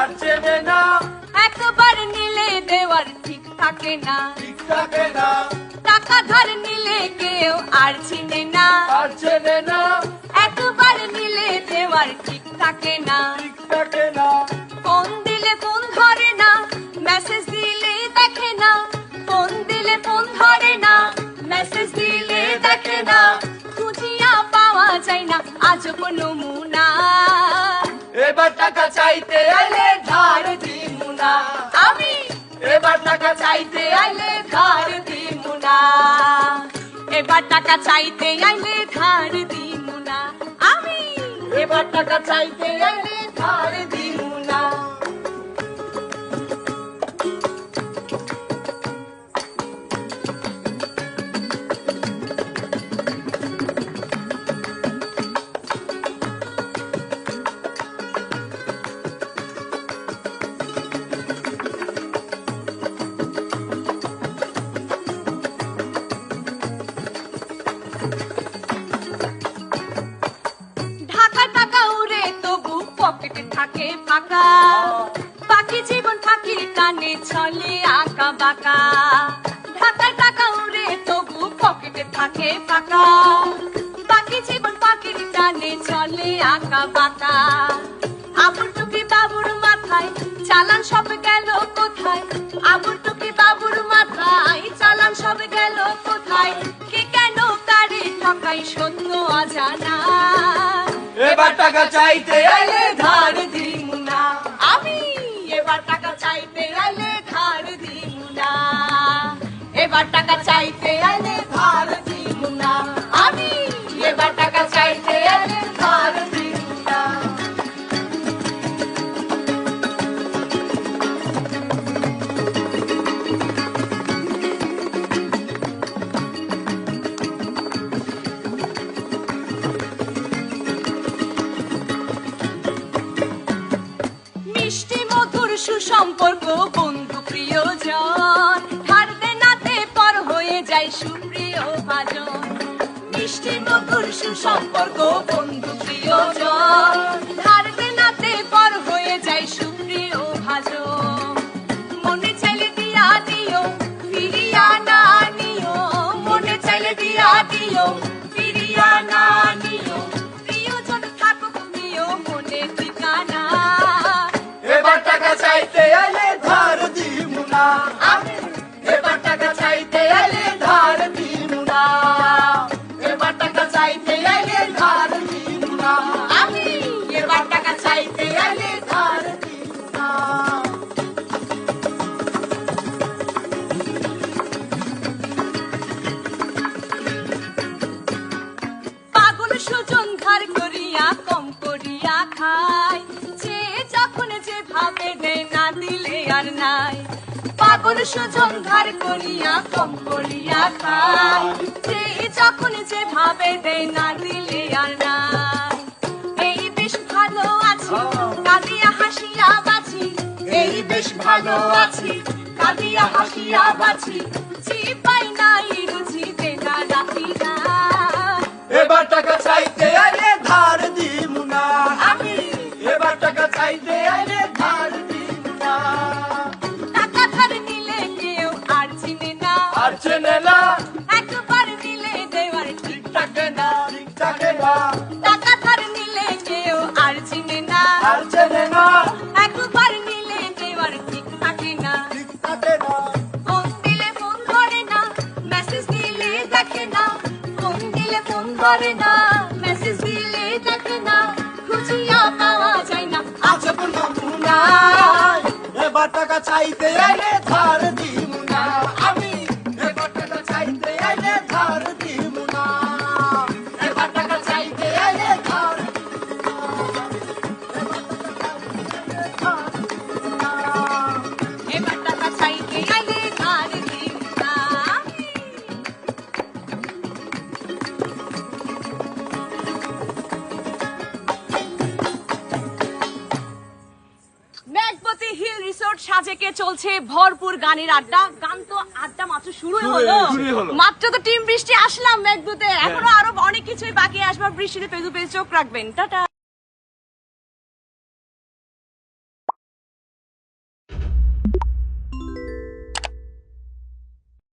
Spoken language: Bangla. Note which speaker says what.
Speaker 1: আর চেনে না,
Speaker 2: একবার নিলে দেওয়ার ঠিক থাকে না,
Speaker 1: ঠিক থাকে না,
Speaker 2: টাকা ধার নিলে কেউ আর চিনে না,
Speaker 1: আর চেনে না,
Speaker 2: একবার নিলে দেওয়ার ঠিক থাকে না,
Speaker 1: ঠিক থাকে না,
Speaker 2: ফোন দিলে ফোন ধরে না, মেসেজ দিলে দেখে না, ফোন দিলে ফোন ধরে না, মেসেজ দিলে দেখে না, খুঁজিয়া পাওয়া যায় না আজব নমুনা।
Speaker 1: এবার টাকা চাইতে আইলে ধার দিমু না,
Speaker 2: আমি
Speaker 1: এবার টাকা চাইতে
Speaker 2: আইলে ধার দিমু না, এবার টাকা চাইতে আইলে ধার দিমু না, আমি
Speaker 1: এবার টাকা চাইতে আইলে ধার দিমু না।
Speaker 2: ঢাকা টাকা উড়ে তবু পকেটে থাকে ফাঁকা, বাকি জীবন ফাঁকির টানে চলে আঁকা বাঁকা। ঢাকা টাকা উড়ে তবু পকেটে থাকে ফাঁকা, বাকি জীবন ফাঁকির টানে চলে আঁকা বাঁকা। আবুর টুপি বাবুর মাথায় চালান সব গেল কোথায়, আবুর টুপি বাবুর মাথায় চালান সব গেল কোথায়, কে কেন কারে ঠকাই সত্য অজানা।
Speaker 1: এবার টাকা চাইতে আইলে ধার দিমু না,
Speaker 2: আমি এবার টাকা চাইতে আইলে ধার দিমু না, এবার টাকা চাইতে আইলে ধার দিমু না, আমি এবার টাকা চাইতে আইলে ধার দিমু না। মিষ্টি মধুর সুসম্পর্ক বন্ধু প্রিয়জন, ধার দেনাতে পর হয়ে যায় সুপ্রিয় ভাজন। মিষ্টি মধুর সুসম্পর্ক বন্ধু প্রিয়জন, ধার দেনাতে পর হয়ে যায় সুপ্রিয় ভাজন। মনে চাইলে দিয়া দিও ফিরিয়া না নিও, মনে চাইলে দিয়া দিও ফিরিয়া না নিও, প্রিয়জন থাকুক নিও মনে ঠিকানা।
Speaker 1: এবার টাকা চাইতে আইলে ধার দিমু না,
Speaker 2: আমি
Speaker 1: এবার টাকা চাইতে আইলে ধার দিমু না, এবার টাকা চাইতে আইলে ধার দিমু না,
Speaker 2: আমি এবার টাকা চাইতে আইলে
Speaker 1: ধার দিমু না।
Speaker 2: পাগল সুজন ধার করিয়া কম করিয়া খায়, যে যখন যে ভাবে দেয় না দিলে আর নাই। পাগল সুজন ধার করিয়া কম করিয়া খায়, যে যখন যে ভাবে দেয় না দিলে আর নাই। এই বেশ ভালো আছি কাঁদিয়া হাসিয়া বাঁচি,
Speaker 1: এই বেশ ভালো আছি,
Speaker 2: কাঁদিয়া হাসিয়া বাঁচি, জি পাই নাই রুচি দেনা রাখি না।
Speaker 1: এবার টাকা চাইতে আইলে ধার দিমু না,
Speaker 2: আমি
Speaker 1: এবার টাকা চাইতে আইলে ধার দিমু না,
Speaker 2: টাকা ধার নিলে কেউ আর চিনে না,
Speaker 1: আর চেনে না,
Speaker 2: একবার নিলে দেওয়ার ঠিক থাকে না,
Speaker 1: ঠিক থাকে না,
Speaker 2: টাকা ধার নিলে কেউ আর চিনে না,
Speaker 1: আর চেনে না,
Speaker 2: একবার নিলে দেওয়ার ঠিক থাকে না,
Speaker 1: ঠিক থাকে না,
Speaker 2: ফোন দিলে ফোন ধরে না, মেসেজ দিলে দেখে না, ফোন দিলে ফোন ধরে না, মেসেজ দিলে দেখে না, খুঁজিয়া পাওয়া যায় না আজব নমুনা।
Speaker 1: এবার টাকা চাইতে আইলে ধার দিমু না, আমি এবার টাকা চাইতে আইলে ধার দিমু না, এবার টাকা চাইতে আইলে ধার দিমু না,
Speaker 2: এবার টাকা চাইতে আইলে ধার দিমু না। মেঘপতি হিল রিসোর্ট সাজেকে চলছে ভরপুর গানের আড্ডা। গান তো আড্ডা মাত্র শুরুই হলো, মাত্র তো টিম বৃষ্টি আসলাম মেঘদূতে, এখনো আরো অনেক কিছুই বাকি আসবার। বৃষ্টিতে ফেসবুকে চোখ রাখবেন। টাটা।